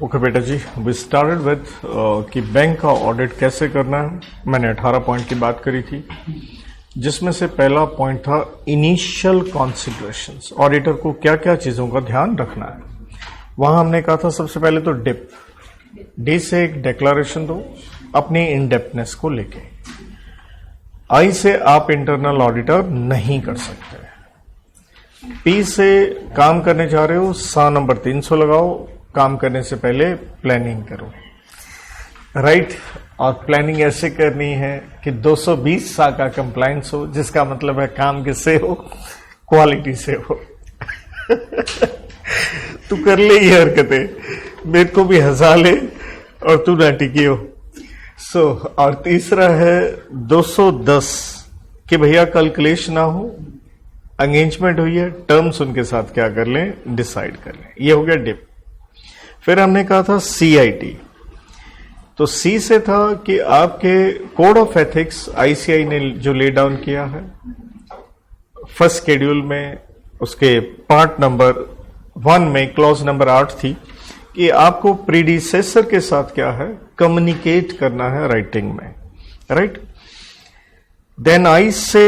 Okay बेटा जी, we started with कि bank का ऑडिट कैसे करना है। मैंने 18 पॉइंट की बात करी थी, जिसमें से पहला पॉइंट था इनिशियल कॉन्सिडरेशंस। ऑडिटर को क्या क्या चीजों का ध्यान रखना है। वहां हमने कहा था सबसे पहले तो डिप, डी से एक डिक्लेरेशन दो अपनी इनडेप्थनेस को लेके। आई से आप इंटरनल ऑडिटर नहीं कर सकते। पी से काम करने जा रहे हो, सा नंबर 300 लगाओ। काम करने से पहले प्लानिंग करो, राइट। और प्लानिंग ऐसे करनी है कि 220 सा का कंप्लायंस हो, जिसका मतलब है काम किससे हो, क्वालिटी से हो। तू कर ले ये हरकतें, मेरे को भी हंसा ले और तू ना टिकी हो। और तीसरा है 210 कि भैया कल क्लेश ना हो, एंगेजमेंट हुई है, टर्म्स उनके साथ क्या कर लें, डिसाइड कर लें। ये हो गया डिप। फिर हमने कहा था CIT, तो C से था कि आपके कोड ऑफ एथिक्स ICI ने जो ले डाउन किया है फर्स्ट शेड्यूल में, उसके पार्ट नंबर 1 में क्लॉज नंबर 8 थी कि आपको प्रीडिसेसर के साथ क्या है, कम्युनिकेट करना है राइटिंग में, राइट। देन I से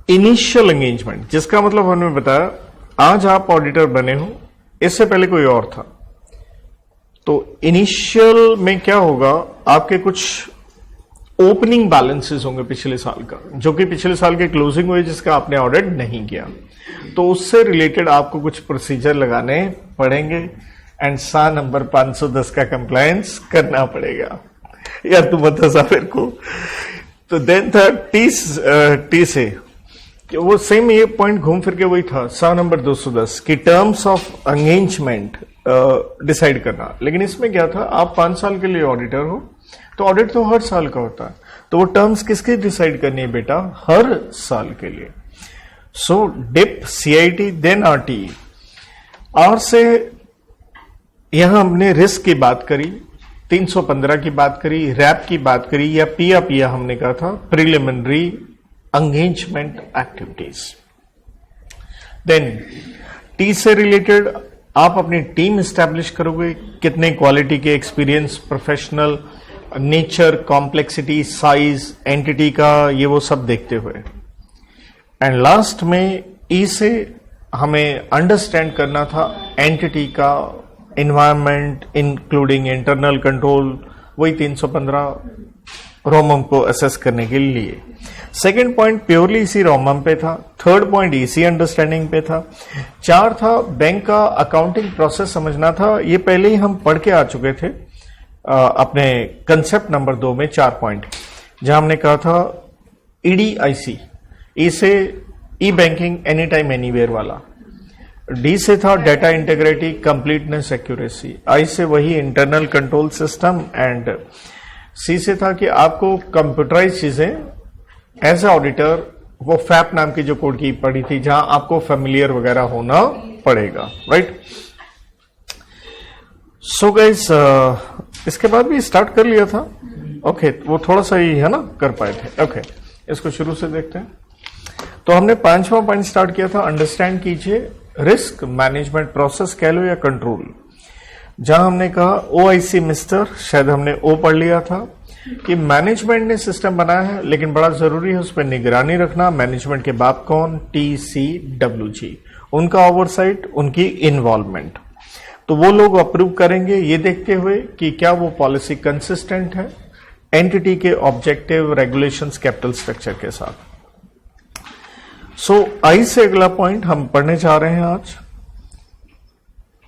इनिशियल एंगेजमेंट, जिसका मतलब हमने बताया आज आप ऑडिटर बने हो, इससे पहले कोई और था। तो इनिशियल में क्या होगा, आपके कुछ ओपनिंग बैलेंसेस होंगे पिछले साल का, जो कि पिछले साल के क्लोजिंग हुए, जिसका आपने ऑडिट नहीं किया, तो उससे रिलेटेड आपको कुछ प्रोसीजर लगाने पड़ेंगे एंड सा नंबर 510 का कंप्लायंस करना पड़ेगा। यार तू मत हंसा मेरे को। तो देन था टी से कि वो सेम ये पॉइंट घूम फिर के वही था, सा नंबर 210 की टर्म्स ऑफ एंगेजमेंट डिसाइड करना। लेकिन इसमें क्या था, आप 5 साल के लिए ऑडिटर हो, तो ऑडिट तो हर साल का होता है, तो वो टर्म्स किसके डिसाइड करनी है बेटा, हर साल के लिए। So dip, CIT, then RT। R से यहां हमने रिस्क की बात करी, 315 की बात करी, रैप की बात करी, या पिया हमने कहा था preliminary engagement activities. Then T से रिलेटेड आप अपनी टीम एस्टैब्लिश करोगे, कितने क्वालिटी के experience, professional nature, complexity, size, entity का, ये वो सब देखते हुए। एंड लास्ट में ई से हमें अंडरस्टैंड करना था एंटिटी का एनवायरनमेंट इंक्लूडिंग इंटरनल कंट्रोल, वही 315 रोमम को असेस करने के लिए। सेकेंड पॉइंट प्योरली इसी रोमम पे था। थर्ड पॉइंट इसी अंडरस्टैंडिंग पे था। 4 था बैंक का अकाउंटिंग प्रोसेस समझना था, ये पहले ही हम पढ़ के आ चुके थे अपने कंसेप्ट नंबर 2 में 4 पॉइंट, जहां हमने कहा था EDIC, ई से ई बैंकिंग एनी टाइम एनीवेयर वाला। डी से था डेटा इंटीग्रिटी, कंप्लीटनेस, एक्यूरेसी। आई से वही इंटरनल कंट्रोल सिस्टम। एंड सी से था कि आपको कंप्यूटराइज चीजें एज ए ऑडिटर, वो फैप नाम की जो कोड की पढ़ी थी, जहां आपको फेमिलियर वगैरह होना पड़ेगा, राइट। सो गाइस, इसके बाद भी स्टार्ट कर लिया था। ओके, वो थोड़ा सा ही है ना कर पाए थे। ओके, इसको शुरू से देखते हैं। तो हमने 5वां पॉइंट स्टार्ट किया था, अंडरस्टैंड कीजिए रिस्क मैनेजमेंट प्रोसेस कह लो या कंट्रोल, जहां हमने कहा OIC मिस्टर, शायद हमने O पढ़ लिया था कि मैनेजमेंट ने सिस्टम बनाया है, लेकिन बड़ा जरूरी है उस पर निगरानी रखना। मैनेजमेंट के बाप कौन, TCWG, उनका ओवरसाइट, उनकी इन्वॉल्वमेंट। तो वो लोग अप्रूव करेंगे ये देखते हुए कि क्या वो पॉलिसी कंसिस्टेंट है एंटिटी के ऑब्जेक्टिव, रेगुलेशंस, कैपिटल स्ट्रक्चर के साथ। आई से अगला पॉइंट हम पढ़ने जा रहे हैं आज।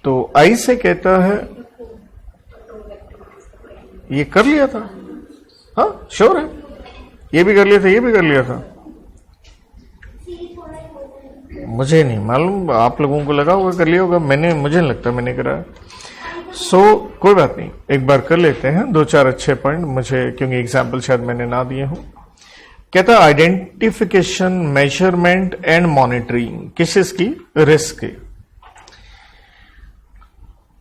तो आई से कहता है, ये कर लिया था, हाँ श्योर है, ये भी कर लिया था, ये भी कर लिया था, मुझे नहीं मालूम, आप लोगों को लगा होगा कर लिया होगा, मुझे नहीं लगता मैंने करा। कोई बात नहीं, एक बार कर लेते हैं 2-4 अच्छे पॉइंट मुझे, क्योंकि एग्जाम्पल शायद मैंने ना दिए हों। कहता है आइडेंटिफिकेशन, मेजरमेंट एंड मॉनिटरिंग, किस चीज की, रिस्क की।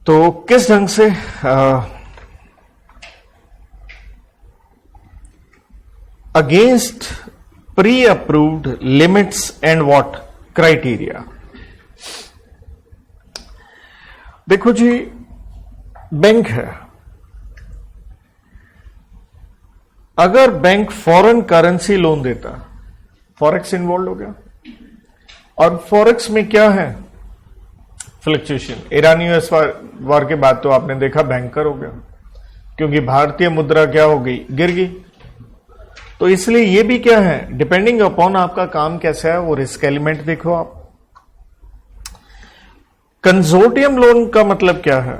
तो किस ढंग से against pre approved limits and what criteria, देखो जी, बैंक है, अगर बैंक फॉरेन करेंसी लोन देता, फॉरेक्स इन्वॉल्व हो गया, और फॉरेक्स में क्या है, फ्लक्चुएशन। ईरानी यूएस वार के बाद तो आपने देखा बैंकर हो गया, क्योंकि भारतीय मुद्रा क्या हो गई, गिर गई। तो इसलिए ये भी क्या है, डिपेंडिंग अपॉन आपका काम कैसा है, वो रिस्क एलिमेंट देखो आप। कंसोर्टियम लोन का मतलब क्या है,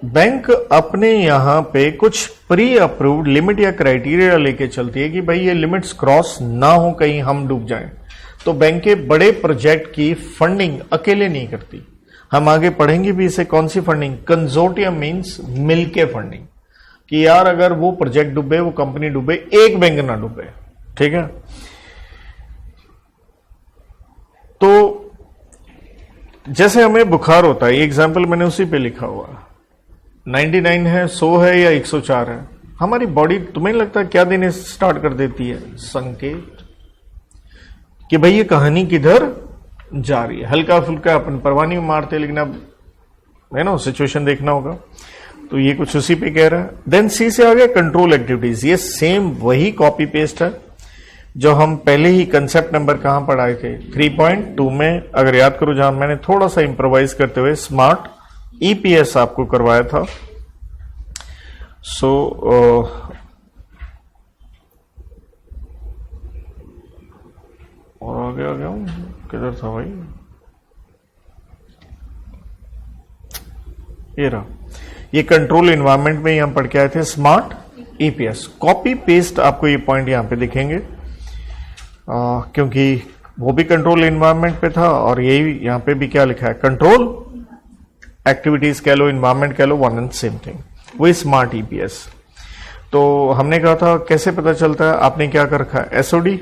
बैंक अपने यहां पे कुछ प्री अप्रूव्ड लिमिट या क्राइटेरिया लेके चलती है कि भाई ये लिमिट्स क्रॉस ना हो, कहीं हम डूब जाएं। तो बैंकें बड़े प्रोजेक्ट की फंडिंग अकेले नहीं करती, हम आगे पढ़ेंगे भी इसे, कौन सी फंडिंग, कंसोर्टियम मींस मिलके फंडिंग, कि यार अगर वो प्रोजेक्ट डूबे, वो कंपनी डूबे, एक बैंक ना डूबे, ठीक है। तो जैसे हमें बुखार होता है, एग्जाम्पल मैंने उसी पे लिखा हुआ, 99 है, 100 है या 104 है, हमारी बॉडी तुम्हें लगता है क्या देने स्टार्ट कर देती है, संकेत कि भाई ये कहानी किधर जा रही है। हल्का फुल्का अपन परवाह नहीं मारते, लेकिन अब है ना सिचुएशन देखना होगा। तो ये कुछ उसी पे कह रहा है। देन सी से आ गया कंट्रोल एक्टिविटीज, ये सेम वही कॉपी पेस्ट है जो हम पहले ही कंसेप्ट नंबर कहां पढ़ाए थे, 3.2 में, अगर याद करो, जहां मैंने थोड़ा सा इंप्रोवाइज करते हुए स्मार्ट ईपीएस आपको करवाया था। सो और आगे आ गया हूं, किधर था भाई, ये रहा, ये कंट्रोल इन्वायरमेंट में हम पढ़ के आए थे, स्मार्ट ईपीएस। कॉपी पेस्ट आपको ये पॉइंट यहां पे दिखेंगे, क्योंकि वो भी कंट्रोल इन्वायरमेंट पे था, और यही यहां पे भी क्या लिखा है, कंट्रोल एक्टिविटीज कह लो, इन्वायरमेंट कह लो, वन एंड सेम थिंग, वही स्मार्ट ईपीएस। तो हमने कहा था कैसे पता चलता है, आपने क्या कर रखा है, एसओडी,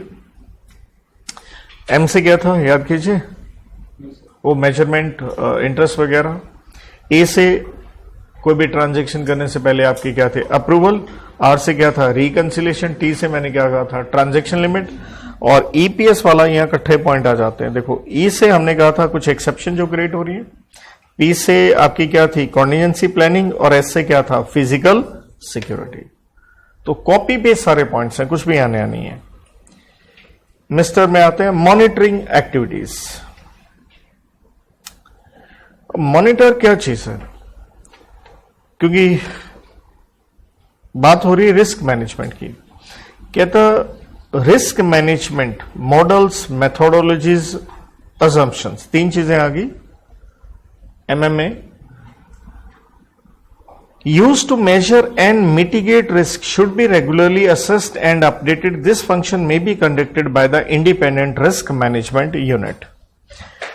एम से क्या था याद कीजिए, वो मेजरमेंट, इंटरेस्ट वगैरह। ए से कोई भी ट्रांजैक्शन करने से पहले आपके क्या थे, अप्रूवल। आर से क्या था, रिकंसिलेशन। टी से मैंने क्या कहा था, ट्रांजैक्शन लिमिट। और ईपीएस वाला यहाँ इकट्ठे पॉइंट आ जाते हैं। देखो, ई से हमने कहा था कुछ एक्सेप्शन जो क्रिएट हो रही है, पी से आपकी क्या थी, कॉन्टिजेंसी प्लानिंग, और एस से क्या था, फिजिकल सिक्योरिटी। तो कॉपी पेस्ट सारे पॉइंट्स हैं, कुछ भी आने नहीं है। मिस्टर में आते हैं मॉनिटरिंग एक्टिविटीज। मॉनिटर क्या चीज है, क्योंकि बात हो रही है रिस्क मैनेजमेंट की। कहता risk management models, methodologies, assumptions, तीन चीजें आ गई MMA. Used to measure and mitigate risk should be regularly assessed and updated. This function may be conducted by the independent risk management unit.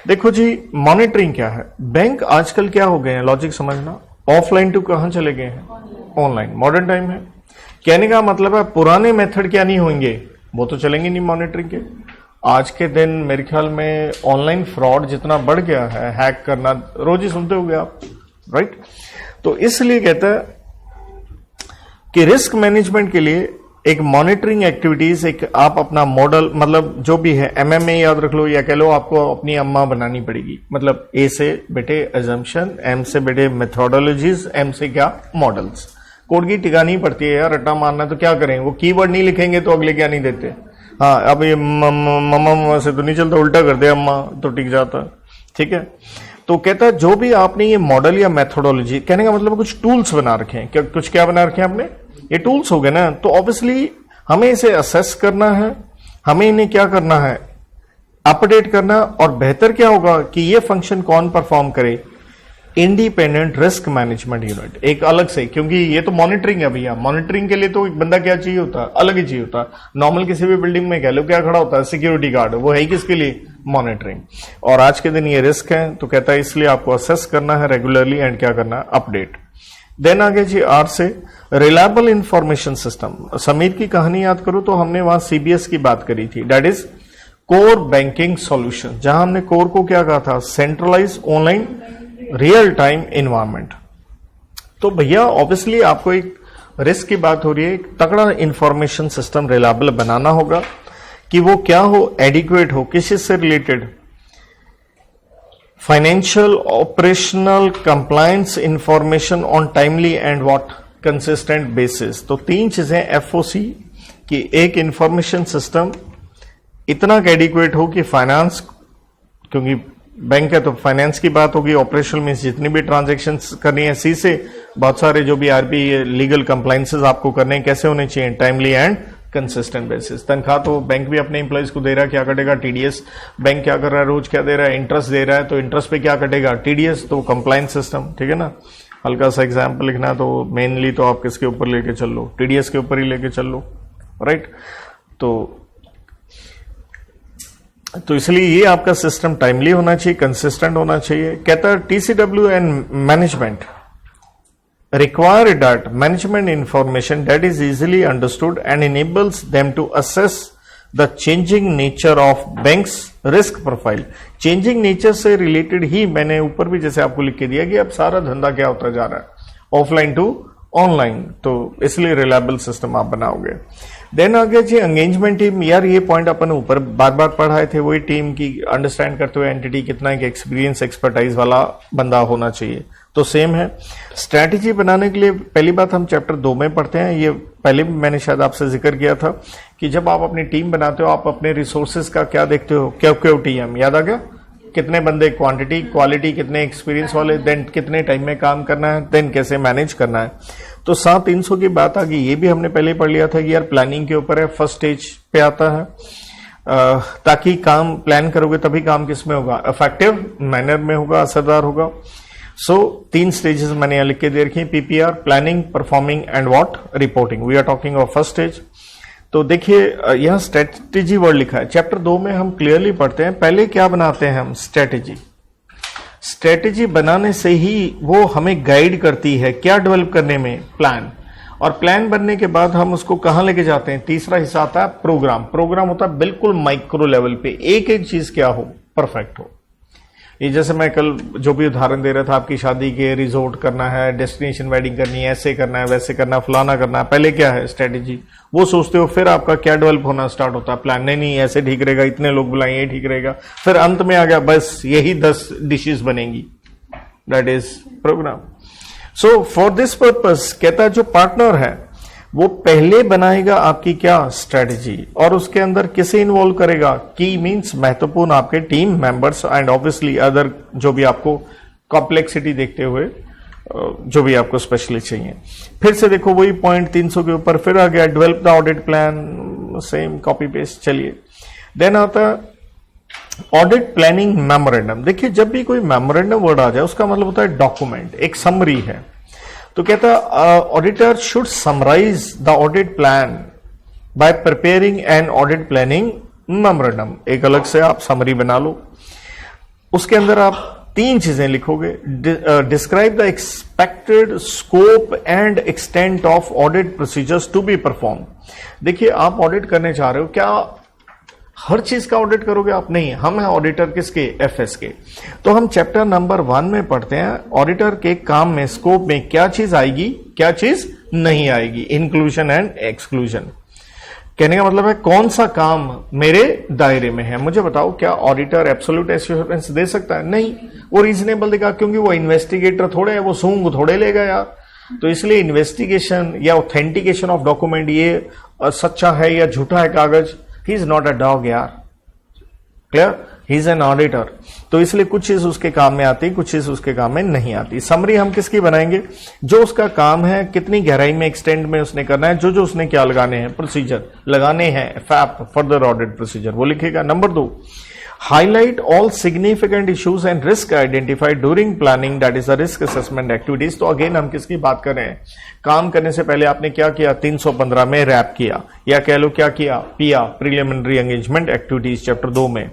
देखो जी, monitoring क्या है, bank आजकल क्या हो गए हैं, लॉजिक समझना, ऑफलाइन टू कहां चले गए हैं, ऑनलाइन। मॉडर्न टाइम है, कहने का मतलब है पुराने मेथड क्या नहीं होंगे, वो तो चलेंगे नहीं मॉनिटरिंग के। आज के दिन मेरे ख्याल में ऑनलाइन फ्रॉड जितना बढ़ गया है, हैक करना रोज ही सुनते होंगे आप, राइट। तो इसलिए कहता है कि रिस्क मैनेजमेंट के लिए एक मॉनिटरिंग एक्टिविटीज, एक आप अपना मॉडल, मतलब जो भी है, एमएमए याद रख लो, या कह लो आपको अपनी अम्मा बनानी पड़ेगी। मतलब ए से बेटे एजम्पशन, एम से बेटे मेथोडोलॉजीज, एम से क्या, मॉडल्स। कोड की टिकानी पड़ती है यार, रट्टा मारना तो क्या करें, वो कीवर्ड नहीं लिखेंगे तो अगले क्या नहीं देते। हाँ, अब ये मम्मा से तो नहीं चलता, उल्टा कर दे अम्मा तो टिक जाता, ठीक है। तो कहता है जो भी आपने ये मॉडल या मेथोडोलॉजी, कहने का मतलब कुछ टूल्स बना रखे हैं, कुछ क्या बना रखे हैं आपने, ये टूल्स हो गए ना। तो ऑब्वियसली हमें इसे असेस करना है, हमें इन्हें क्या करना है, अपडेट करना। और बेहतर क्या होगा कि ये फंक्शन कौन परफॉर्म करे, इंडिपेंडेंट रिस्क मैनेजमेंट यूनिट, एक अलग से, क्योंकि ये तो मॉनिटरिंग है भैया। मॉनिटरिंग के लिए तो एक बंदा क्या चाहिए होता है, अलग ही चाहिए होता है। नॉर्मल किसी भी बिल्डिंग में कह लो क्या खड़ा होता है, सिक्योरिटी गार्ड, वो है ही किसके लिए, मॉनिटरिंग। और आज के दिन ये रिस्क है, तो कहता है इसलिए आपको असेस करना है रेगुलरली, एंड क्या करना है, अपडेट। देन आगे जी आर से रिलायबल इंफॉर्मेशन सिस्टम। समीर की कहानी याद करो तो हमने वहां सीबीएस की बात करी थी, that is core banking solution, जहां हमने कोर को क्या कहा था, centralise online real time environment. तो भैया ऑब्वियसली आपको एक रिस्क की बात हो रही है, एक तगड़ा इंफॉर्मेशन सिस्टम रिलायबल बनाना होगा कि वो क्या हो, एडिक्वेट हो, किस चीज से related, financial operational compliance information on timely and what consistent basis. तो तीन चीजें एफओसी की, एक इंफॉर्मेशन सिस्टम इतना एडिक्वेट हो कि फाइनेंस, क्योंकि बैंक है तो फाइनेंस की बात होगी, ऑपरेशनल में जितनी भी ट्रांजैक्शंस करनी है, सी से बहुत सारे जो भी आरबी लीगल कंप्लायंसेस आपको करने हैं कैसे होने चाहिए, टाइमली एंड कंसिस्टेंट बेसिस। तनख्वाह तो बैंक भी अपने एम्प्लॉइज को दे रहा है, क्या कटेगा टीडीएस। बैंक क्या कर रहा है, रोज क्या दे रहा है, इंटरेस्ट दे रहा है, तो इंटरेस्ट पे क्या कटेगा, टीडीएस। तो कंप्लायंस सिस्टम, ठीक है ना। हल्का सा एग्जाम्पल लिखना तो मेनली तो आप किसके ऊपर लेके चल लो, टीडीएस के ऊपर ही लेके चल लो, राइट। तो इसलिए ये आपका सिस्टम टाइमली होना चाहिए, कंसिस्टेंट होना चाहिए। कहता है TCW and management require that management information that is easily understood and enables them to assess the changing nature of bank's risk profile। changing nature से related ही मैंने ऊपर भी जैसे आपको लिख के दिया कि अब सारा धंधा क्या होता जा रहा है, ऑफलाइन टू ऑनलाइन, तो इसलिए रिलायबल सिस्टम आप बनाओगे। देन आगे जी एंगेजमेंट टीम, यार ये पॉइंट अपन ऊपर बार बार पढ़ाए थे, वही टीम की अंडरस्टैंड करते हुए एंटिटी कितना एक एक्सपीरियंस एक्सपर्टाइज वाला बंदा होना चाहिए, तो सेम है। स्ट्रैटेजी बनाने के लिए पहली बात हम चैप्टर 2 में पढ़ते हैं, ये पहले भी मैंने शायद आपसे जिक्र किया था कि जब आप अपनी टीम बनाते हो आप अपने रिसोर्सेज का क्या देखते हो, QQTM याद आ गया, कितने बंदे, क्वांटिटी, क्वालिटी, कितने एक्सपीरियंस वाले, देन कितने टाइम में काम करना है, देन कैसे मैनेज करना है। तो 7-300 की बात आ गई, ये भी हमने पहले पढ़ लिया था कि यार प्लानिंग के ऊपर है, फर्स्ट स्टेज पे आता है, ताकि काम प्लान करोगे तभी काम किस में होगा, इफेक्टिव मैनर में होगा, असरदार होगा। सो 3 स्टेजेस मैंने यहां लिख के दे रखी है, PPR, planning, performing and what, reporting. We are talking of first stage. तो देखिए यहां स्ट्रेटेजी वर्ड लिखा है, चैप्टर 2 में हम क्लियरली पढ़ते हैं, पहले क्या बनाते हैं हम, स्ट्रेटेजी। स्ट्रेटेजी बनाने से ही वो हमें गाइड करती है क्या डेवलप करने में, प्लान। और प्लान बनने के बाद हम उसको कहां लेके जाते हैं, तीसरा हिस्सा आता है प्रोग्राम। प्रोग्राम होता है बिल्कुल माइक्रो लेवल पे, एक एक चीज क्या हो, परफेक्ट हो। ये जैसे मैं कल जो भी उदाहरण दे रहा था, आपकी शादी के रिजोर्ट करना है, डेस्टिनेशन वेडिंग करनी है, ऐसे करना है, वैसे करना है, फलाना करना है, पहले क्या है, स्ट्रेटेजी, वो सोचते हो, फिर आपका क्या डेवलप होना स्टार्ट होता है, प्लान। नहीं ऐसे ठीक रहेगा, इतने लोग बुलाएंगे, ये ठीक रहेगा, फिर अंत में आ गया बस यही 10 डिशेस बनेंगी, that is programme. So for this purpose कहता है जो पार्टनर है वो पहले बनाएगा आपकी क्या, स्ट्रेटेजी, और उसके अंदर किसे इन्वॉल्व करेगा, की मींस महत्वपूर्ण आपके team members and obviously other जो भी आपको कॉम्प्लेक्सिटी देखते हुए जो भी आपको स्पेशली चाहिए। फिर से देखो वही पॉइंट 300 के ऊपर फिर आ गया, develop the audit plan, same copy paste. चलिए देन आता ऑडिट प्लानिंग मेमोरेंडम। देखिए जब भी कोई मेमोरेंडम वर्ड आ जाए उसका मतलब होता है डॉक्यूमेंट, एक समरी है। तो कहता है auditor should summarise the audit plan by preparing an audit planning memorandum. एक अलग से आप समरी बना लो, उसके अंदर आप 3 चीजें लिखोगे, describe the expected scope and extent of audit procedures to be perform. देखिए आप ऑडिट करने चाह रहे हो, क्या हर चीज का ऑडिट करोगे आप, नहीं, हम हैं ऑडिटर किसके, एफएस के। तो हम चैप्टर नंबर 1 में पढ़ते हैं ऑडिटर के काम में, स्कोप में क्या चीज आएगी, क्या चीज नहीं आएगी, इंक्लूजन एंड एक्सक्लूजन। कहने का मतलब है कौन सा काम मेरे दायरे में है। मुझे बताओ क्या ऑडिटर एब्सोल्यूट एश्योरेंस दे सकता है, नहीं, वो रीजनेबल देगा, क्योंकि वो इन्वेस्टिगेटर थोड़े है, वो सूंघ थोड़े लेगा यार। तो इसलिए इन्वेस्टिगेशन या ऑथेंटिकेशन ऑफ डॉक्यूमेंट, ये सच्चा है या झूठा है कागज, he is not a dog यार, clear, he is an auditor. तो इसलिए कुछ चीज उसके काम में आती, कुछ चीज उसके काम में नहीं आती। समरी हम किसकी बनाएंगे, जो उसका काम है, कितनी गहराई में एक्सटेंड में उसने करना है, जो जो उसने क्या लगाने हैं, प्रोसीजर लगाने हैं, फैप फर्दर ऑडिट प्रोसीजर, वो लिखेगा। Number 2, highlight all significant issues and risk identified during planning, that is the risk assessment activities। तो अगेन हम किसकी बात कर रहे हैं, काम करने से पहले आपने क्या किया, 315 में रैप किया, या कह लो क्या किया, पिया, प्रिलिमिनरी एंगेजमेंट एक्टिविटीज चैप्टर 2 में।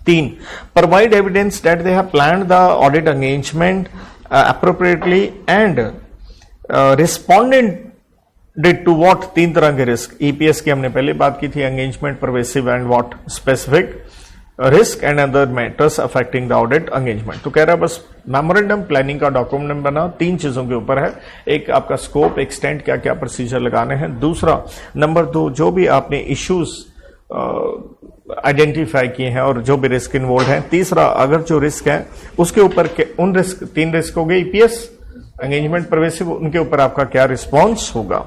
3, provide evidence that they have planned the audit engagement appropriately and responded to what, 3 तरह के रिस्क। ईपीएस की हमने पहले बात की थी, engagement, pervasive and what, specific risk and other matters affecting the audit engagement. तो कह रहा है बस मेमोरेंडम प्लानिंग का डॉक्यूमेंट बना, 3 चीजों के ऊपर है, एक आपका स्कोप, एक्सटेंट, क्या क्या प्रोसीजर लगाने हैं, दूसरा नंबर 2 जो भी आपने इश्यूज आइडेंटिफाई किए हैं और जो भी रिस्क इन्वॉल्व है। तीसरा, अगर जो रिस्क है उसके ऊपर उन रिस्क, 3 रिस्क हो गए, ईपीएस, एंगेजमेंट, परवेसिव, उनके ऊपर आपका क्या रिस्पॉन्स होगा।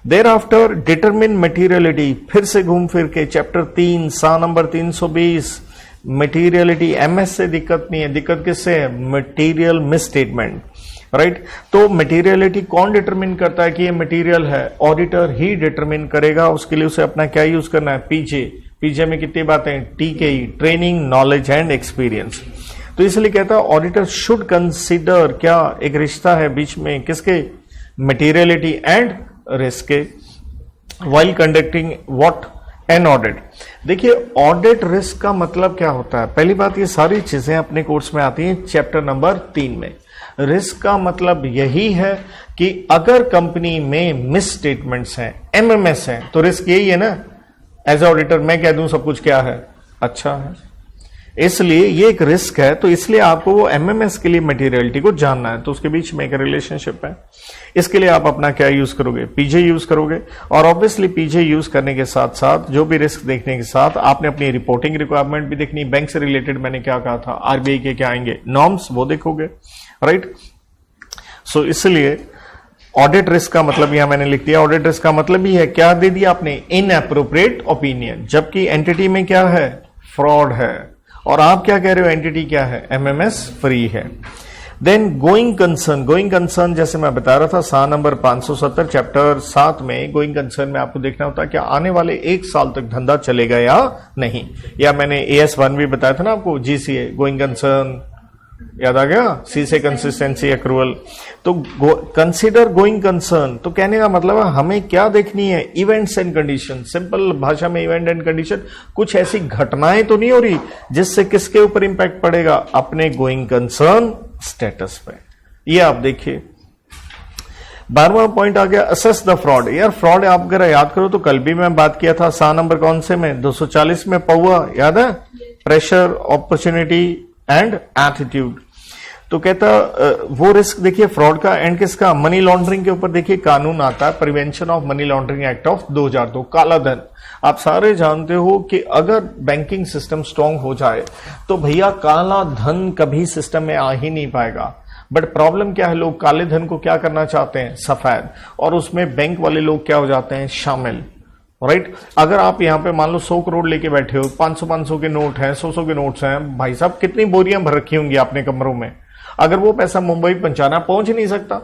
देर आफ्टर डिटरमिन मटीरियलिटी, फिर से घूम फिर के चैप्टर 3 सा नंबर 320, मटीरियलिटी। एमएस से दिक्कत नहीं है, दिक्कत किससे है, मटीरियल मिसस्टेटमेंट, राइट। तो मटीरियलिटी कौन डिटरमिन करता है कि ये मटीरियल है, ऑडिटर ही डिटरमिन करेगा। उसके लिए उसे अपना क्या यूज करना है, पीजे। पीजे में कितनी बातें, टीकेई, ट्रेनिंग, नॉलेज एंड एक्सपीरियंस। तो इसलिए कहता है ऑडिटर शुड कंसीडर, क्या एक रिश्ता है बीच में किसके, मटीरियलिटी एंड रिस्क के, while conducting what, an audit. देखिए ऑडिट रिस्क का मतलब क्या होता है। पहली बात, ये सारी चीजें अपने कोर्स में आती हैं चैप्टर नंबर 3 में। रिस्क का मतलब यही है कि अगर कंपनी में मिस स्टेटमेंट्स हैं, एमएमएस हैं, तो रिस्क यही है ना। एज ए ऑडिटर मैं कह दूं सब कुछ क्या है, अच्छा है, इसलिए ये एक रिस्क है। तो इसलिए आपको वो एमएमएस के लिए मटेरियलिटी को जानना है, तो उसके बीच में एक रिलेशनशिप है। इसके लिए आप अपना क्या यूज करोगे, पीजे यूज करोगे। और ऑब्वियसली पीजे यूज करने के साथ साथ जो भी रिस्क देखने के साथ आपने अपनी रिपोर्टिंग रिक्वायरमेंट भी देखनी। बैंक से रिलेटेड मैंने क्या कहा था, आरबीआई के क्या आएंगे नॉर्म्स, वो देखोगे, राइट। सो इसलिए ऑडिट रिस्क का मतलब यहां मैंने लिख दिया, ऑडिट रिस्क का मतलब ही है, क्या दे दिया आपने, इनएप्रोप्रिएट ओपिनियन। जबकि एंटिटी में क्या है, फ्रॉड है, और आप क्या कह रहे हो, एंटिटी क्या है, एमएमएस फ्री है। Then going concern, going concern जैसे मैं बता रहा था सा नंबर 570 चैप्टर 7 में गोइंग कंसर्न में आपको देखना होता है कि आने वाले 1 साल तक धंधा चलेगा या नहीं। या मैंने AS1 भी बताया था ना आपको, GCA गोइंग कंसर्न, याद आ गया, सी से कंसिस्टेंसी अक्रूवल। तो कंसीडर गोइंग कंसर्न, तो कहने का मतलब है हमें क्या देखनी है, इवेंट्स एंड कंडीशन। सिंपल भाषा में इवेंट एंड कंडीशन, कुछ ऐसी घटनाएं तो नहीं हो रही जिससे किसके ऊपर इंपैक्ट पड़ेगा, अपने गोइंग कंसर्न स्टेटस पे। ये आप देखिए 12वां पॉइंट आ गया, असेस द फ्रॉड। यार फ्रॉड आप अगर याद करो तो कल भी मैं बात किया था, सा नंबर कौन से में, 240 में पौआ, याद है, प्रेशर, अपॉर्चुनिटी एंड एटीट्यूड। तो कहता वो रिस्क देखिए फ्रॉड का एंड किसका, मनी लॉन्ड्रिंग के ऊपर। देखिए कानून आता है prevention of money laundering act of 2002, काला धन। आप सारे जानते हो कि अगर बैंकिंग सिस्टम स्ट्रांग हो जाए तो भैया काला धन कभी सिस्टम में आ ही नहीं पाएगा। बट प्रॉब्लम क्या है, लोग काले धन को क्या करना चाहते हैं, सफेद, और उसमें बैंक वाले लोग क्या हो जाते हैं, शामिल, राइट। अगर आप यहां पे मान लो 100 करोड़ लेके बैठे हो, 500 के नोट हैं, 100 के नोट्स हैं, भाई साहब कितनी बोरियां भर रखी होंगी आपने कमरों में। अगर वो पैसा मुंबई पहुंचाना, पहुंच नहीं सकता,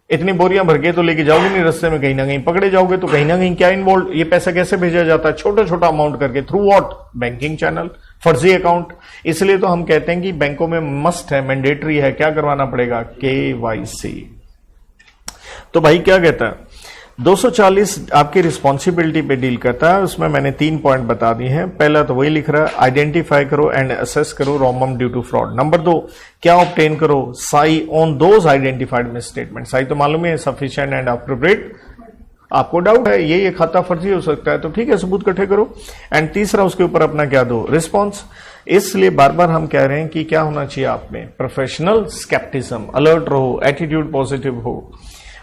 इतनी बोरियां भर के तो लेके जाओगे नहीं, रास्ते में कहीं ना कहीं पकड़े जाओगे। तो कहीं ना कहीं क्या इन्वॉल्व, ये पैसा कैसे भेजा जाता है, छोटा छोटा अमाउंट करके, थ्रू व्हाट, बैंकिंग चैनल, फर्जी अकाउंट। इसलिए तो हम कहते हैं कि बैंकों में मस्ट है, मैंडेटरी है, क्या करवाना पड़ेगा, KYC। तो भाई क्या कहता है, 240 आपकी रिस्पॉन्सिबिलिटी पे डील करता है। उसमें मैंने 3 पॉइंट बता दिए हैं। पहला तो वही लिख रहा है, आइडेंटिफाई करो एंड असेस करो रॉमम ड्यू टू फ्रॉड। नंबर 2, क्या ऑब्टेन करो, Sai on those identified miss statement. Sai तो मालूम है, सफिशिएंट एंड अप्रोप्रिएट। आपको डाउट है ये खाता फर्जी हो सकता है, तो ठीक है, सबूत इकट्ठे करो। एंड तीसरा, उसके ऊपर अपना क्या दो, रिस्पॉन्स। इसलिए बार बार हम कह रहे हैं कि क्या होना चाहिए आप में, प्रोफेशनल स्केप्टिज्म, अलर्ट रहो, एटीट्यूड पॉजिटिव हो,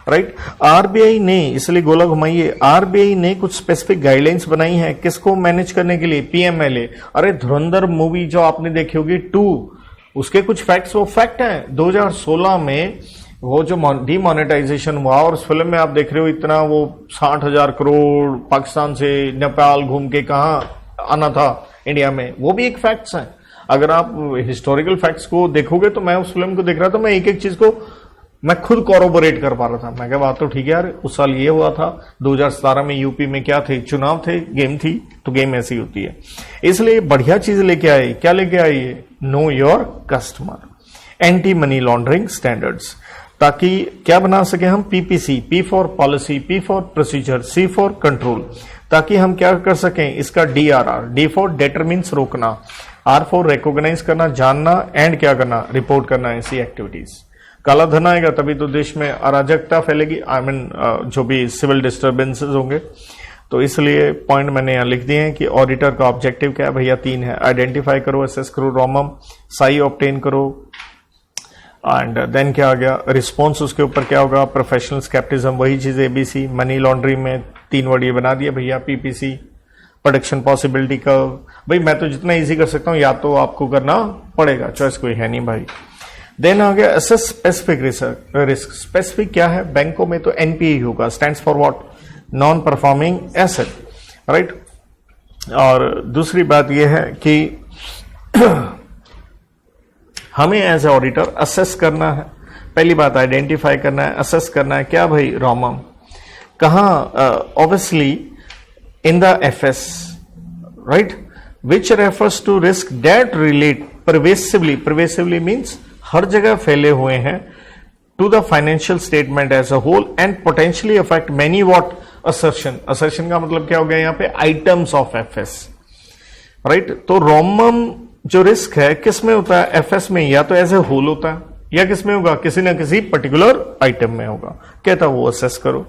राइट। आरबीआई ने, इसलिए गोला घुमाइए, आरबीआई ने कुछ स्पेसिफिक गाइडलाइंस बनाई हैं किसको मैनेज करने के लिए, पीएमएलए। अरे धुरंधर मूवी जो आपने देखी होगी 2, उसके कुछ फैक्ट्स वो फैक्ट हैं। 2016 में वो जो डीमोनेटाइजेशन हुआ, और उस फिल्म में आप देख रहे हो इतना वो 60,000 करोड़ पाकिस्तान से नेपाल घूम के कहां आना था इंडिया में, वो भी एक फैक्ट्स है। अगर आप हिस्टोरिकल फैक्ट्स को देखोगे तो मैं उस फिल्म को देख रहा था, मैं एक एक चीज को मैं खुद कॉरोबोरेट कर पा रहा था। मैं कहा बात तो ठीक है यार, उस साल ये हुआ था, 2017 में यूपी में क्या थे, चुनाव थे, गेम थी, तो गेम ऐसी होती है। इसलिए बढ़िया चीज लेके आए, क्या लेके आए, know your customer, anti money laundering standards, ताकि क्या बना सके हम, PPC, P for policy, P for procedure, C for control, ताकि हम क्या कर सकें, इसका DRR, डी फॉर डिटरमिन्स रोकना, R फॉर रिकॉग्नाइज करना, जानना, एंड क्या करना, रिपोर्ट करना, ऐसी एक्टिविटीज। काला धन आएगा तभी तो देश में अराजकता फैलेगी, आई मीन जो भी सिविल डिस्टर्बेंसेस होंगे। तो इसलिए पॉइंट मैंने यहां लिख दिए हैं कि ऑडिटर का ऑब्जेक्टिव क्या है भैया, 3 है, आइडेंटिफाई करो, असेस करो रॉमम, साई ऑब्टेन करो, एंड देन क्या आ गया, रिस्पॉन्स उसके ऊपर क्या होगा, प्रोफेशनल स्केप्टिज्म, वही चीज ABC, मनी लॉन्ड्रिंग में 3 वर्ड ये बना दिया भैया, PPC, प्रोडक्शन पॉसिबिलिटी कर्व, भाई मैं तो जितना इजी कर सकता हूं या तो आपको करना पड़ेगा, चॉइस कोई है नहीं भाई। देन आ गया असेस स्पेसिफिक रिस्क। स्पेसिफिक क्या है? बैंकों में तो एनपीए होगा, stands for what? Non performing asset, right. और दूसरी बात यह है कि हमें एज ए ऑडिटर असेस करना है, पहली बात आइडेंटिफाई करना है, असेस करना है क्या भाई रोमम कहां, obviously in the FS, right, which refers to risk that relate pervasively means हर जगह फैले हुए हैं, to the financial statement as a whole and potentially affect many what assertion. Assertion का मतलब क्या हो गया यहाँ पे? Items of FS, right. तो रोमम जो रिस्क है किस में होता है? एफएस में, या तो एज ए होल होता है या किस में होगा? किसी ना किसी पर्टिकुलर आइटम में होगा। कहता वो असेस करो।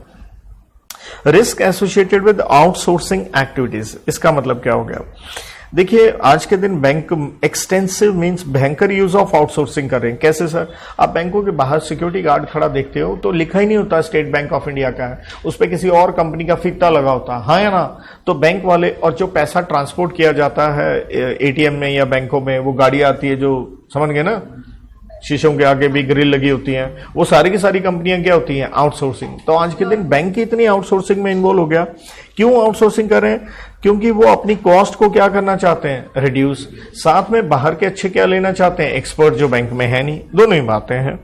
Risk associated with outsourcing activities, इसका मतलब क्या हो गया? देखिए आज के दिन बैंक एक्सटेंसिव मींस भयंकर यूज ऑफ आउटसोर्सिंग कर रहे हैं। कैसे सर? आप बैंकों के बाहर सिक्योरिटी गार्ड खड़ा देखते हो तो लिखा ही नहीं होता स्टेट बैंक ऑफ इंडिया का है, उस पर किसी और कंपनी का फिक्टा लगा होता है, हाँ या ना? तो बैंक वाले, और जो पैसा ट्रांसपोर्ट किया जाता है एटीएम में या बैंकों में, वो गाड़ी आती है जो, समझ गए ना, शीशों के आगे भी ग्रिल लगी होती हैं, वो सारी की सारी कंपनियां क्या होती हैं? आउटसोर्सिंग। तो आज के दिन बैंक की इतनी आउटसोर्सिंग में इन्वॉल्व हो गया। क्यों आउटसोर्सिंग कर रहे हैं? क्योंकि वो अपनी कॉस्ट को क्या करना चाहते हैं? रिड्यूस। साथ में बाहर के अच्छे क्या लेना चाहते हैं? एक्सपर्ट, जो बैंक में है नहीं। दोनों ही बातें हैं।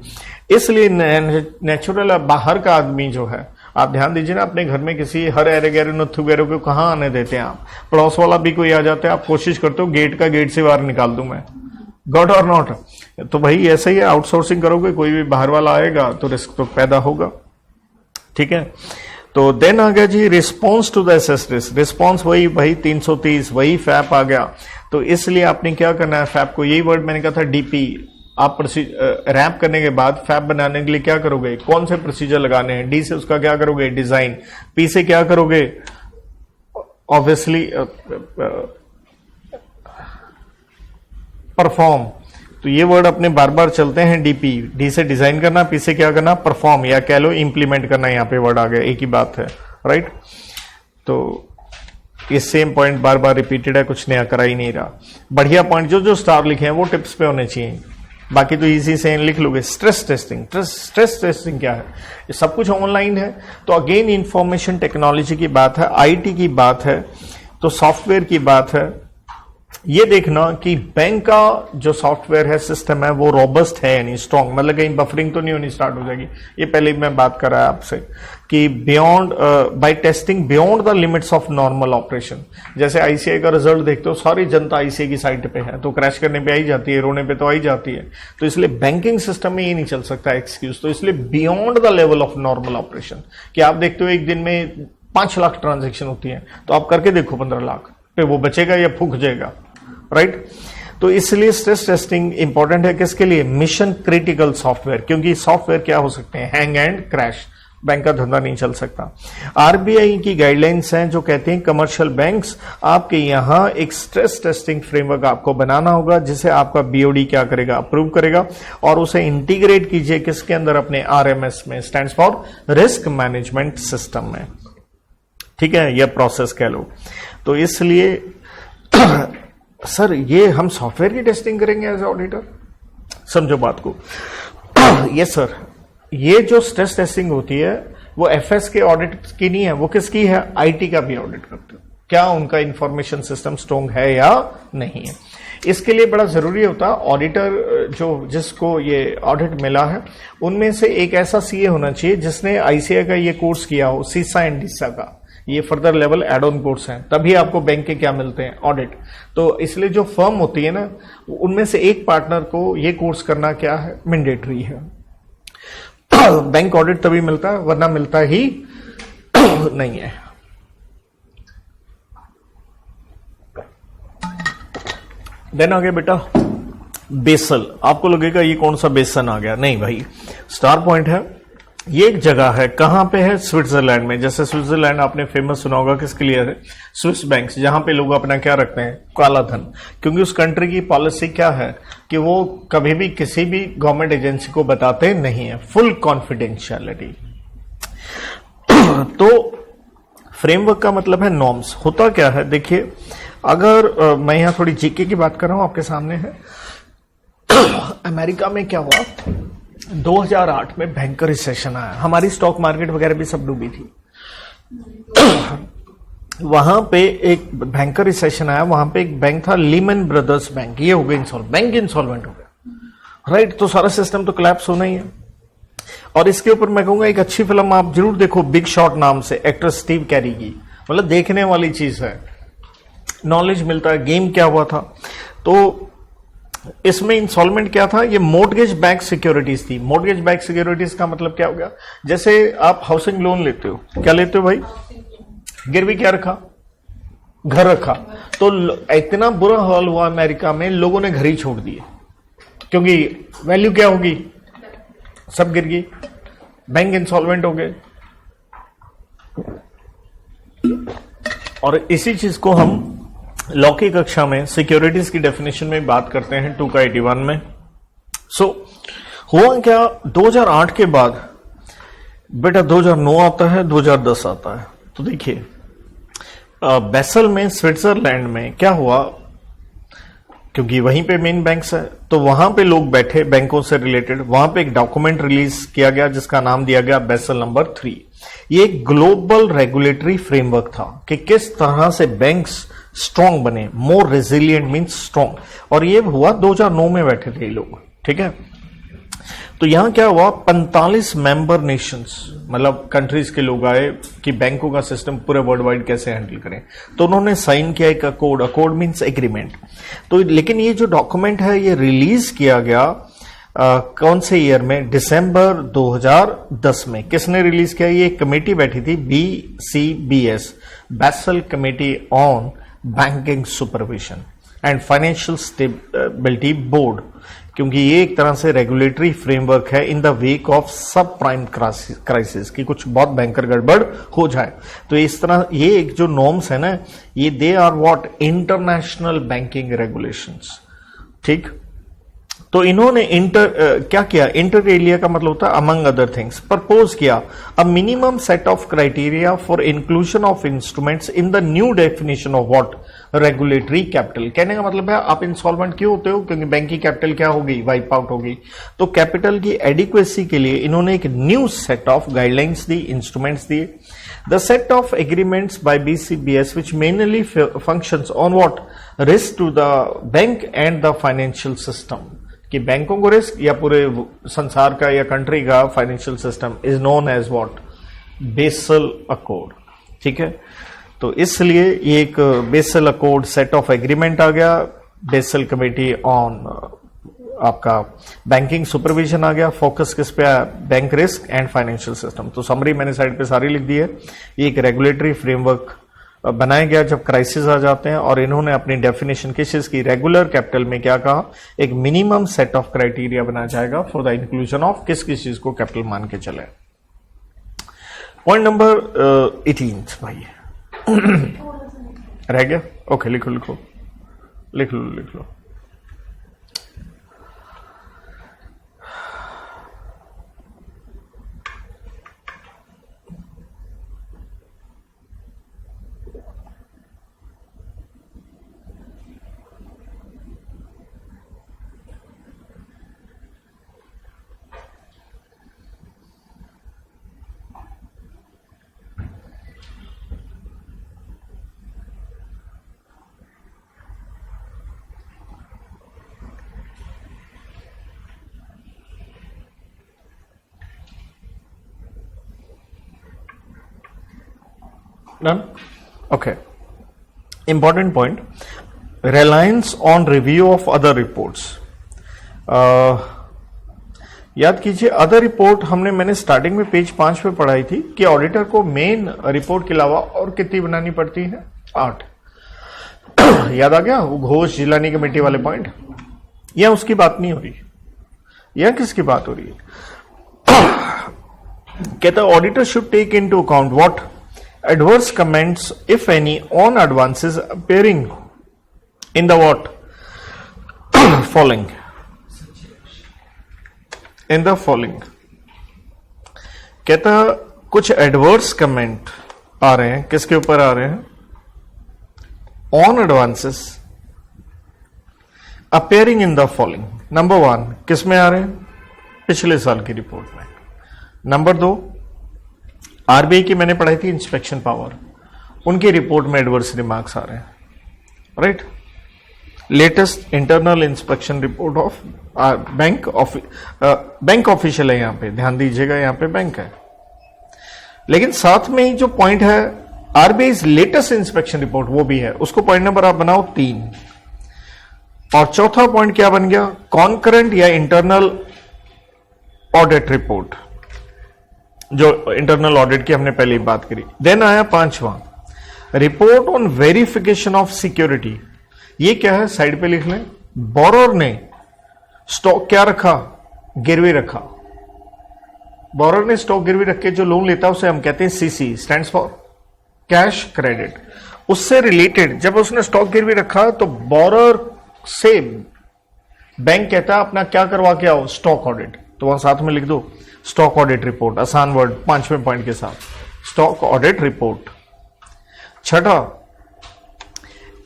इसलिए नेचुरल बाहर का आदमी जो है, आप ध्यान दीजिए ना, अपने घर में किसी हर एरे गैरे नथु गैरे को कहां आने देते हैं आप? पड़ोस वाला भी कोई आ जाता है, आप कोशिश करते हो गेट से बाहर निकाल दूं मैं, गॉड और नॉट। तो भाई ऐसे ही आउटसोर्सिंग करोगे, कोई भी बाहर वाला आएगा तो रिस्क तो पैदा होगा, ठीक है। तो देन आ गया जी response to the assessed risk. Response वही भाई 330, वही फैप आ गया। तो इसलिए आपने क्या करना है? फैप को, यही वर्ड मैंने कहा था डीपी, आप रैप करने के बाद फैप बनाने के लिए क्या करोगे? कौन से प्रोसीजर लगाने हैं? डी से उसका क्या करोगे? डिजाइन। पी से क्या करोगे? Obviously perform. तो ये वर्ड अपने बार बार चलते हैं। डीपी, डी से डिजाइन करना, पी से क्या करना? परफॉर्म, या कह लो इंप्लीमेंट करना। यहां पे वर्ड आ गया, एक ही बात है, राइट। तो ये सेम पॉइंट बार बार रिपीटेड है, कुछ नया करा ही नहीं रहा। बढ़िया पॉइंट जो स्टार लिखे हैं वो टिप्स पे होने चाहिए, बाकी तो इजी से लिख लोगे। Stress testing. स्ट्रेस टेस्टिंग क्या है? ये सब कुछ ऑनलाइन है। तो अगेन इंफॉर्मेशन टेक्नोलॉजी की बात है, आईटी की बात है, तो सॉफ्टवेयर की बात है। ये देखना कि बैंक का जो सॉफ्टवेयर है, सिस्टम है, वो रोबस्ट है यानी स्ट्रॉन्ग, मतलब कहीं बफरिंग तो नहीं होनी स्टार्ट हो जाएगी। ये पहले मैं बात कर रहा है आपसे कि beyond by testing beyond the limits of normal operation. जैसे आईसीआई का रिजल्ट देखते हो, सारी जनता आईसीआई की साइट पे है, तो क्रैश करने पे आई जाती है, रोने पे तो आई जाती है। तो इसलिए बैंकिंग सिस्टम में ये नहीं चल सकता एक्सक्यूज। तो इसलिए beyond the level of normal operation, कि आप देखते हो एक दिन में 5 लाख ट्रांजेक्शन होती है, तो आप करके देखो 15 लाख पे वो बचेगा या फूक जाएगा, राइट। तो इसलिए स्ट्रेस टेस्टिंग इंपॉर्टेंट है किसके लिए? मिशन क्रिटिकल सॉफ्टवेयर, क्योंकि सॉफ्टवेयर क्या हो सकते हैं? हैंग एंड क्रैश, बैंक का धंधा नहीं चल सकता। आरबीआई की गाइडलाइंस हैं जो कहते हैं कमर्शियल बैंक्स, आपके यहां एक स्ट्रेस टेस्टिंग फ्रेमवर्क आपको बनाना होगा, जिसे आपका बीओडी क्या करेगा? अप्रूव करेगा, और उसे इंटीग्रेट कीजिए किसके अंदर? अपने आरएमएस में, stands for risk management system में, ठीक है, यह प्रोसेस कह लो। तो इसलिए सर ये हम सॉफ्टवेयर की टेस्टिंग करेंगे एज ऑडिटर? समझो बात को। यस सर, ये जो स्ट्रेस टेस्टिंग होती है वो एफएस के ऑडिट की नहीं है, वो किसकी है? आईटी का भी ऑडिट करते हो, क्या उनका इंफॉर्मेशन सिस्टम स्ट्रॉन्ग है या नहीं है। इसके लिए बड़ा जरूरी होता है ऑडिटर जो जिसको ये ऑडिट मिला है, उनमें से एक ऐसा सीए होना चाहिए जिसने आईसीआई का ये कोर्स किया हो, सीसा एंड डीसा का। ये further level add on course हैं, तभी आपको बैंक के क्या मिलते हैं? ऑडिट। तो इसलिए जो फर्म होती है ना, उनमें से एक पार्टनर को ये कोर्स करना क्या है? मैंडेटरी है। बैंक ऑडिट तभी मिलता है, वरना मिलता ही नहीं है। देन आ गया बेटा बेसल। आपको लगेगा ये कौन सा बेसन आ गया? नहीं भाई, स्टार पॉइंट है। ये एक जगह है, कहां पे है? स्विट्जरलैंड में। जैसे स्विट्जरलैंड आपने फेमस सुना होगा किसके लिए है? स्विस बैंक्स, जहां पे लोग अपना क्या रखते हैं? काला धन। क्योंकि उस कंट्री की पॉलिसी क्या है कि वो कभी भी किसी भी गवर्नमेंट एजेंसी को बताते नहीं है, फुल कॉन्फिडेंशियलिटी। तो फ्रेमवर्क का मतलब है नॉर्म्स। होता क्या है, देखिए अगर मैं यहां थोड़ी जीके की बात कर रहा हूं, आपके सामने है अमेरिका में क्या हुआ, 2008 में भयंकर रिसेशन आया, हमारी स्टॉक मार्केट वगैरह भी सब डूबी थी। वहां पे एक भयंकर रिसेशन आया, वहां पे एक बैंक था लीमन ब्रदर्स बैंक, ये हो गया इंसॉल्वेंट, बैंक इंसॉल्वेंट हो गया, राइट। तो सारा सिस्टम तो कोलैप्स होना ही है। और इसके ऊपर मैं कहूंगा एक अच्छी फिल्म आप जरूर देखो, बिग शॉट नाम से, एक्टर स्टीव कैरी की, मतलब देखने वाली चीज है, नॉलेज मिलता है गेम क्या हुआ था। तो इसमें इंस्टॉलमेंट क्या था, ये मोर्टगेज बैक सिक्योरिटीज थी। मोर्टगेज बैक सिक्योरिटीज का मतलब क्या हो गया, जैसे आप हाउसिंग लोन लेते हो, क्या लेते हो भाई, गिरवी क्या रखा, घर रखा। तो इतना बुरा हाल हुआ अमेरिका में, लोगों ने घर ही छोड़ दिए, क्योंकि वैल्यू क्या होगी, सब गिर गई, बैंक इंसॉल्वेंट हो गए। और इसी चीज को हम लॉ की कक्षा में सिक्योरिटीज की डेफिनेशन में बात करते हैं 2 का 81 में। हुआ क्या, 2008 के बाद बेटा 2009 आता है, 2010 आता है। तो देखिए बेसल में, स्विट्जरलैंड में क्या हुआ, क्योंकि वहीं पे मेन बैंक्स है, तो वहां पे लोग बैठे बैंकों से रिलेटेड, वहां पे एक डॉक्यूमेंट रिलीज किया गया जिसका नाम दिया गया बेसल नंबर 3। ये एक ग्लोबल रेगुलेटरी फ्रेमवर्क था कि किस तरह से बैंक्स स्ट्रांग बने, मोर रेजिलियंट मींस स्ट्रांग। और ये हुआ 2009 में बैठे थे ये लोग, ठीक है। तो यहां क्या हुआ, 45 मेंबर नेशंस, मतलब कंट्रीज के लोग आए कि बैंकों का सिस्टम पूरे वर्ल्ड वाइड कैसे हैंडल करें। तो उन्होंने साइन किया एक अकोर्ड, अकोर्ड मींस एग्रीमेंट। तो लेकिन ये जो डॉक्यूमेंट है ये रिलीज किया गया कौन से ईयर में, दिसंबर 2010 में। किसने रिलीज किया, ये एक कमेटी बैठी थी, BCBS, basal committee on banking supervision and financial stability board, क्योंकि ये एक तरह से रेगुलेटरी फ्रेमवर्क है इन द वेक ऑफ सब प्राइम क्राइसिस, कि कुछ बहुत भयंकर गड़बड़ हो जाए। तो इस तरह ये एक जो नॉर्म्स है ना, ये they are what, international banking regulations, ठीक। तो इन्होंने क्या किया, इंटर एलिया का मतलब होता है अमंग अदर थिंग्स, प्रपोज किया a minimum set of criteria for inclusion of instruments in the new definition of what, regulatory capital. कहने का मतलब है आप इंसॉल्वेंट क्यों होते हो, क्योंकि बैंक की कैपिटल क्या होगी, वाइप आउट होगी। तो कैपिटल की एडिक्वेसी के लिए इन्होंने एक न्यू सेट ऑफ गाइडलाइंस दी, इंस्ट्रूमेंट्स दिए। The set of agreements by BCBS which mainly functions on what, risk to the bank and the financial system, कि बैंकों को रिस्क या पूरे संसार का या कंट्री का financial system, is known as what, Basel accord, ठीक है। तो इसलिए ये एक Basel accord set of agreement आ गया, बेसल कमेटी ऑन आपका बैंकिंग सुपरविजन आ गया, फोकस किस पे आया, bank risk and financial system. तो समरी मैंने साइड पे सारी लिख दी है। ये एक रेगुलेटरी फ्रेमवर्क बनाया गया जब क्राइसिस आ जाते हैं, और इन्होंने अपनी डेफिनेशन किस चीज की, रेगुलर कैपिटल में क्या कहा, एक मिनिमम सेट ऑफ क्राइटेरिया बनाया जाएगा फॉर द इंक्लूजन ऑफ किस किस चीज को कैपिटल मान के चले। पॉइंट नंबर 18 भाई रह गया, ओके लिख लो। Done? Okay. Important point. Reliance on review of other reports. याद कीजिए अदर रिपोर्ट मैंने स्टार्टिंग में पेज 5 पे पढ़ाई थी कि ऑडिटर को मेन रिपोर्ट के अलावा और कितनी बनानी पड़ती है, 8। याद आ गया वो घोष जिलानी कमेटी वाले पॉइंट। या उसकी बात नहीं हो रही, या किसकी बात हो रही है। कहता auditor should take into account what, adverse comments if any on advances appearing in the what following, कहता कुछ एडवर्स कमेंट आ रहे हैं, किसके ऊपर आ रहे हैं? On advances appearing in the following. Number 1 किस में आ रहे हैं? पिछले साल की रिपोर्ट में। नंबर 2 आरबीआई की मैंने पढ़ाई थी इंस्पेक्शन पावर, उनकी रिपोर्ट में एडवर्स रिमार्क्स आ रहे हैं, right. Latest internal inspection report of bank official है, यहां पे ध्यान दीजिएगा, यहां पे बैंक है, लेकिन साथ में ही जो पॉइंट है आरबीआई लेटेस्ट इंस्पेक्शन रिपोर्ट वो भी है, उसको पॉइंट नंबर आप बनाओ 3। और चौथा पॉइंट क्या बन गया? कॉन्करेंट या इंटरनल ऑडिट रिपोर्ट, जो इंटरनल ऑडिट की हमने पहले बात करी। देन आया 5वां, report on verification of security. ये क्या है? साइड पे लिख लें। बोरोर ने स्टॉक क्या रखा? गिरवी रखा। बोरोर ने स्टॉक गिरवी रख के जो लोन लेता है उसे हम कहते हैं CC, stands for cash credit. उससे रिलेटेड जब उसने स्टॉक गिरवी रखा तो बोरोर से बैंक कहता है अपना क्या करवा के आओ? Stock audit. तो वहां साथ में लिख दो स्टॉक ऑडिट रिपोर्ट, आसान वर्ड 5वें पॉइंट के साथ, स्टॉक ऑडिट रिपोर्ट। छठा,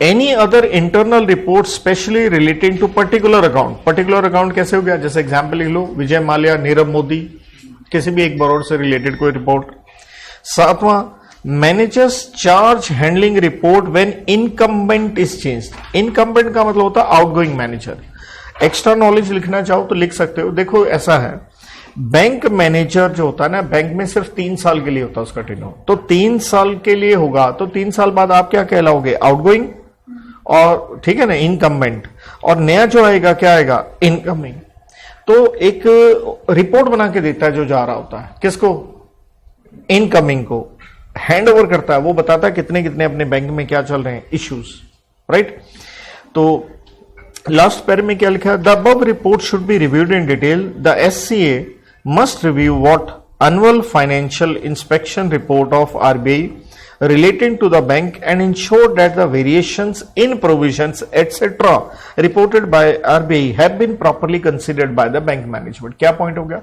any other internal report specially relating to particular account. Particular account कैसे हो गया? जैसे एग्जाम्पल लिख लो, विजय माल्या, नीरव मोदी, किसी भी एक बोरोर से रिलेटेड कोई रिपोर्ट। 7वां, managers charge handling report when incumbent is changed. Incumbent का मतलब होता है आउटगोइंग मैनेजर। एक्स्ट्रा नॉलेज लिखना चाहो तो लिख सकते हो। देखो ऐसा है, बैंक मैनेजर जो होता है ना, बैंक में सिर्फ 3 साल के लिए होता है उसका टेन्योर, तो 3 साल के लिए होगा, तो 3 साल बाद आप क्या कहलाओगे? आउटगोइंग, और ठीक है ना, इनकम्बेंट। और नया जो आएगा क्या आएगा? इनकमिंग। तो एक रिपोर्ट बना के देता है जो जा रहा होता है, किसको? इनकमिंग को हैंड ओवर करता है, वो बताता है कितने कितने अपने बैंक में क्या चल रहे हैं इश्यूज, राइट। तो लास्ट पैर में क्या लिखा है? The above report should be reviewed in detail. The SCA must review what annual financial inspection report of RBI relating to the bank and ensure that the variations in provisions etc reported by RBI have been properly considered by the bank management। क्या point हो गया?